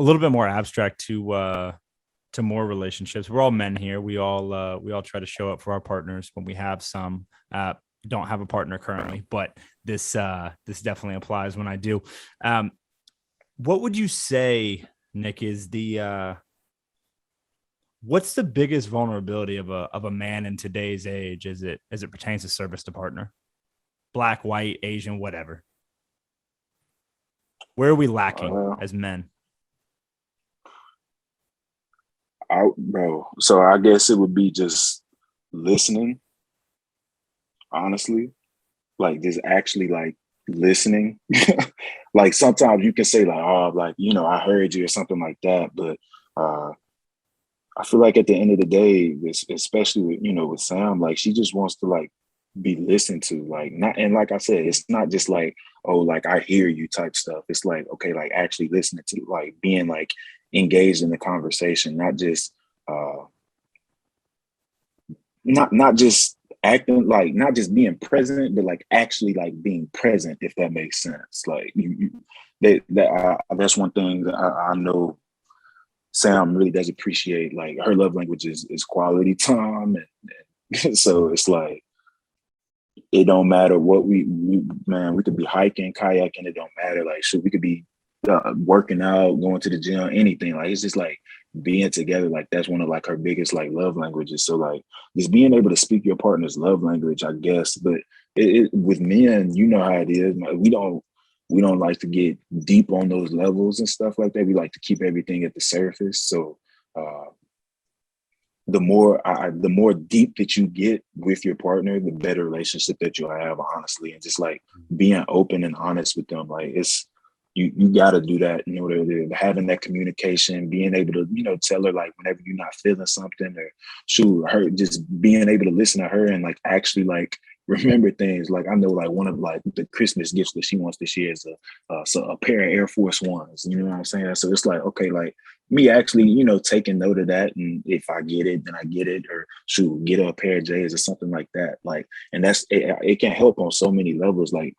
a little bit more abstract to more relationships. We're all men here. We all try to show up for our partners when we have some. Don't have a partner currently, but this definitely applies when I do. What would you say, Nick, is the what's the biggest vulnerability of a man in today's age as it pertains to service to partner? Black, white, Asian, whatever. Where are we lacking Uh, as men? bro. So I guess it would be just listening, honestly, like just actually like listening. Like sometimes you can say like, oh, like I heard you or something like that, but uh, I feel like at the end of the day, especially with with Sam, like she just wants to like be listened to, like not and like I said, it's not just like oh like I hear you type stuff. It's like okay, like actually listening to like being like engaged in the conversation, not just uh not just acting like not just being present, but like actually like being present, if that makes sense. Like that's one thing that I know Sam really does appreciate. Like her love language is quality time, and so it's like it don't matter what man, we could be hiking, kayaking, it don't matter. Like shoot, we could be working out, going to the gym, anything. Like it's just like being together. Like that's one of like her biggest like love languages. So like just being able to speak your partner's love language, I guess. But with men, you know how it is. Like, we don't like to get deep on those levels and stuff like that. We like to keep everything at the surface. So uh, the more deep that you get with your partner, the better relationship that you'll have, honestly. And just like being open and honest with them, like it's you got to do that in order to having that communication, being able to tell her like whenever you're not feeling something, or shoot her, just being able to listen to her and like actually like remember things. Like I know like one of like the Christmas gifts that she wants this year is a pair of Air Force Ones. You know what I'm saying? So it's like okay, like me actually, taking note of that. And if I get it, then I get it, or shoot, get a pair of J's or something like that. Like, and it can help on so many levels. Like,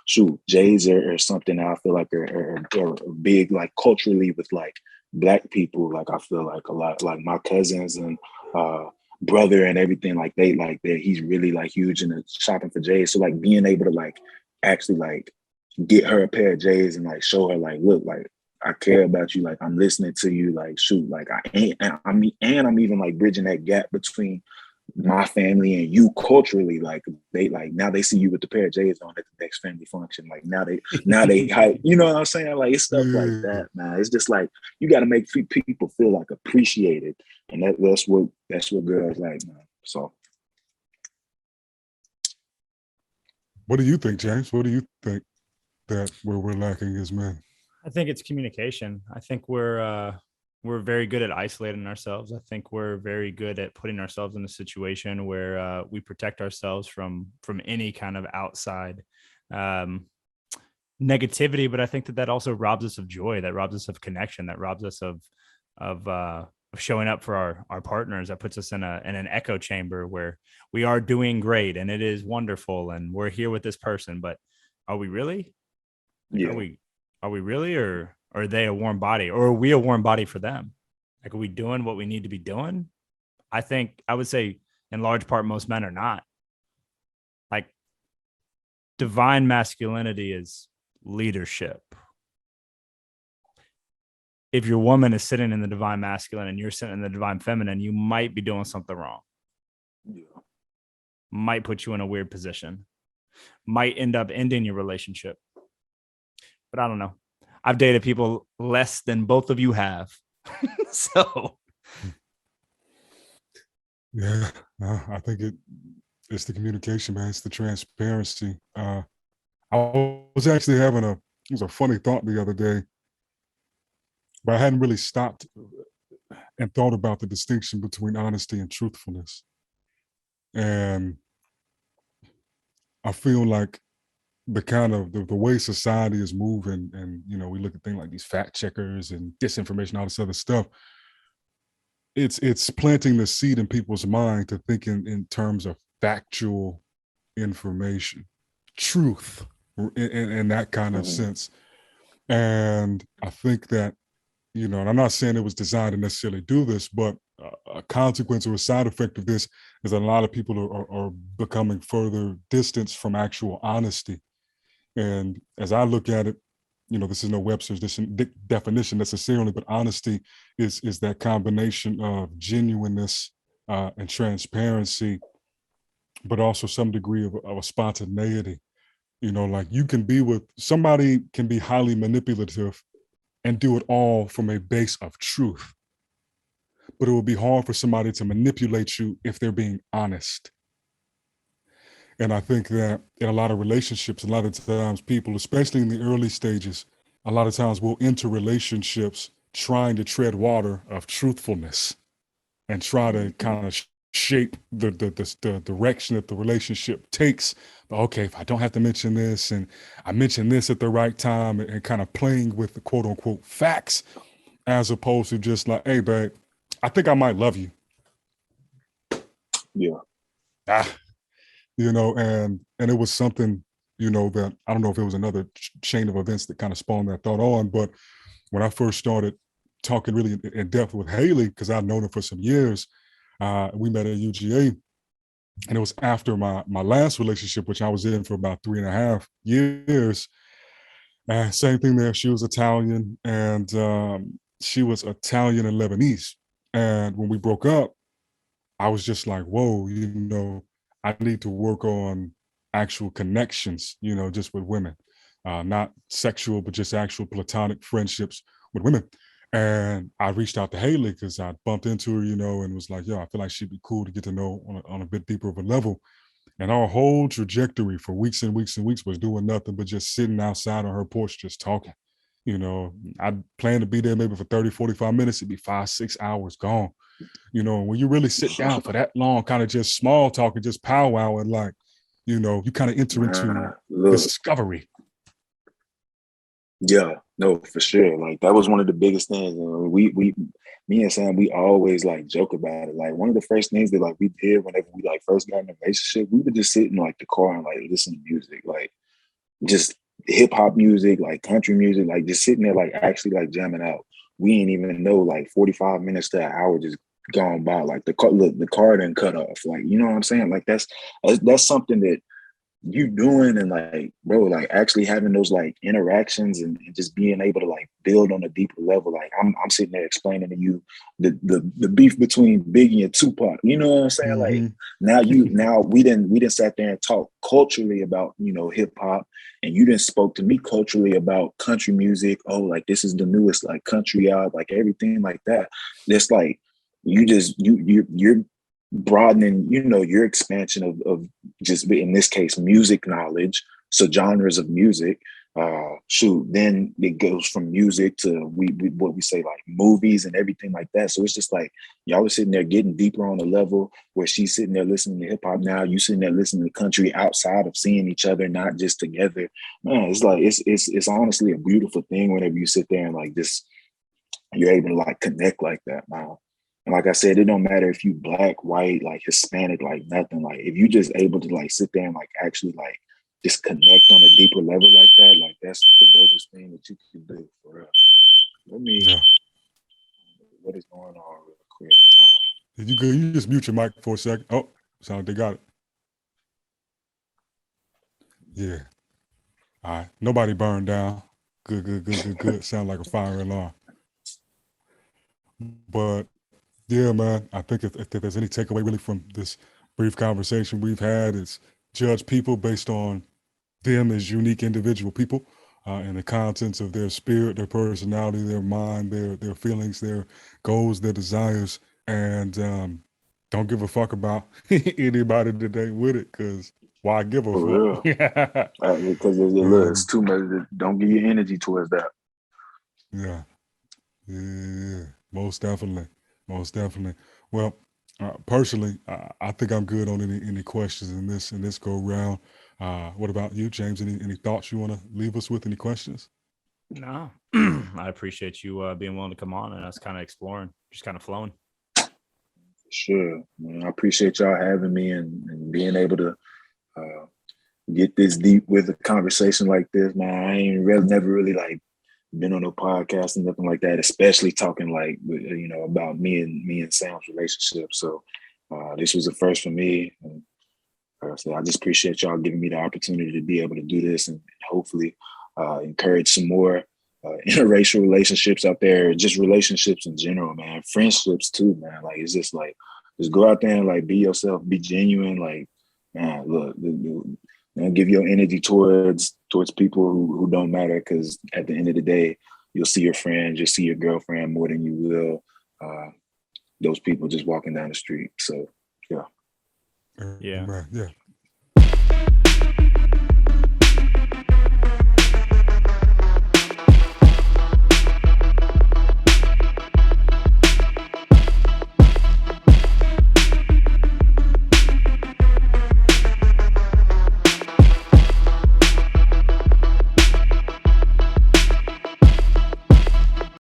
shoot, J's are something I feel like are big, like culturally with like Black people. Like, I feel like a lot, like my cousins and brother and everything, like they like that. He's really like huge into shopping for J's. So like being able to like actually like get her a pair of J's and like show her like, look, like I care about you. Like I'm listening to you. Like shoot, like I ain't. I'm even like bridging that gap between my family and you culturally. Like they like now they see you with the pair of J's on at the next family function. Like now they hype. You know what I'm saying? Like it's stuff like Yeah. that, man. It's just like you got to make people feel like appreciated, and that's what girls like, man. So What do you think, James? What do you think that where we're lacking as men? I think it's communication. I think we're very good at isolating ourselves. I think we're very good at putting ourselves in a situation where we protect ourselves from any kind of outside um, negativity. But I think that also robs us of joy. That robs us of connection. That robs us of showing up for our partners. That puts us in an echo chamber where we are doing great and it is wonderful and we're here with this person. But are we really? Like, yeah, are we really, or are they a warm body, or are we a warm body for them? Like, are we doing what we need to be doing? I think I would say in large part, most men are not. Like, divine masculinity is leadership. If your woman is sitting in the divine masculine and you're sitting in the divine feminine, you might be doing something wrong. yeah, Might put you in a weird position. Might end up ending your relationship. But I don't know. I've dated people less than both of you have. So Yeah, I think it's the communication, man. It's the transparency. I was actually having it was a funny thought the other day, but I hadn't really stopped and thought about the distinction between honesty and truthfulness. And I feel like the kind of the way society is moving, and we look at things like these fact checkers and disinformation, all this other stuff. It's planting the seed in people's mind to think in terms of factual information, truth, in that kind of mhm, sense. And I think that and I'm not saying it was designed to necessarily do this, but a consequence or a side effect of this is that a lot of people are becoming further distanced from actual honesty. And as I look at it, this is no Webster's definition necessarily, but honesty is that combination of genuineness and transparency, but also some degree of a spontaneity. Like you can be with somebody can be highly manipulative and do it all from a base of truth. But it will be hard for somebody to manipulate you if they're being honest. And I think that in a lot of relationships, a lot of times people, especially in the early stages, a lot of times will enter relationships trying to tread water of truthfulness and try to kind of shape the direction that the relationship takes. But okay, if I don't have to mention this and I mention this at the right time, and kind of playing with the quote unquote facts, as opposed to just like, hey, babe, I think I might love you. Yeah. And it was something, that I don't know if it was another chain of events that kind of spawned that thought on. But when I first started talking really in depth with Haley, because I've known her for some years, we met at UGA, and it was after my last relationship, which I was in for about 3.5 years. Same thing there. She was Italian, and she was Italian and Lebanese. And when we broke up, I was just like, whoa, I need to work on actual connections, just with women, not sexual, but just actual platonic friendships with women. And I reached out to Haley because I bumped into her, and was like, yo, I feel like she'd be cool to get to know on a bit deeper of a level. And our whole trajectory for weeks and weeks and weeks was doing nothing but just sitting outside on her porch, just talking. I'd plan to be there maybe for 30, 45 minutes. It'd be 5-6 hours gone. When you really sit down for that long, kind of just small talking, just powwow, and like, you kind of enter into discovery. Yeah, no, for sure. Like that was one of the biggest things. Me and Sam, we always like joke about it. Like one of the first things that like we did whenever we like first got in a relationship, we would just sit in like the car and like listen to music, like just hip hop music, like country music, like just sitting there like actually like jamming out. We ain't even know like 45 minutes to an hour just gone by. Like the car didn't cut off. Like, you know what I'm saying? Like that's something that you doing, and like, bro, like actually having those like interactions and just being able to like build on a deeper level. Like I'm sitting there explaining to you the beef between Biggie and Tupac. You know what I'm saying? Mm-hmm. Like now we didn't sat there and talk culturally about, hip hop, and you didn't spoke to me culturally about country music. Oh, like this is the newest like country out, like everything like that. It's like you're broadening, your expansion of just in this case music knowledge, so genres of music. Then it goes from music to what we say like movies and everything like that. So it's just like y'all was sitting there getting deeper on the level where she's sitting there listening to hip hop. Now you sitting there listening to country outside of seeing each other, not just together. Man, it's like it's honestly a beautiful thing whenever you sit there and like just you're able to like connect like that, man. And like I said, it don't matter if you black, white, like Hispanic, like nothing. Like if you just able to like sit there and like actually like just connect on a deeper level like that, like that's the dopest thing that you can do for real. Let me what is going on real quick. Did you go? You just mute your mic for a second. Oh, sound like they got it. Yeah. All right. Nobody burned down. Good. Sound like a fire alarm. But yeah, man, I think if there's any takeaway really from this brief conversation we've had, is judge people based on them as unique individual people and the contents of their spirit, their personality, their mind, their feelings, their goals, their desires, and don't give a fuck about anybody that ain't with it, because why give a for fuck? real. Because it's too much. Don't give your energy towards that. Yeah. Most definitely. Well, personally, I think I'm good on any questions in this go round. What about you, James? Any thoughts you want to leave us with? Any questions? No, I appreciate you being willing to come on and us kind of exploring, just kind of flowing. Sure, man. I appreciate y'all having me and being able to get this deep with a conversation like this, man. I ain't never really like been on no podcast and nothing like that, especially talking like, you know, about me and Sam's relationship. So this was a first for me. And like I said, I just appreciate y'all giving me the opportunity to be able to do this and hopefully encourage some more interracial relationships out there, just relationships in general, man. Friendships too, man. Like, it's just like, just go out there and like be yourself, be genuine. Like, man, look, don't give your energy towards people who don't matter, because at the end of the day, you'll see your friends, you'll see your girlfriend more than you will those people just walking down the street. So, yeah. Yeah. Yeah.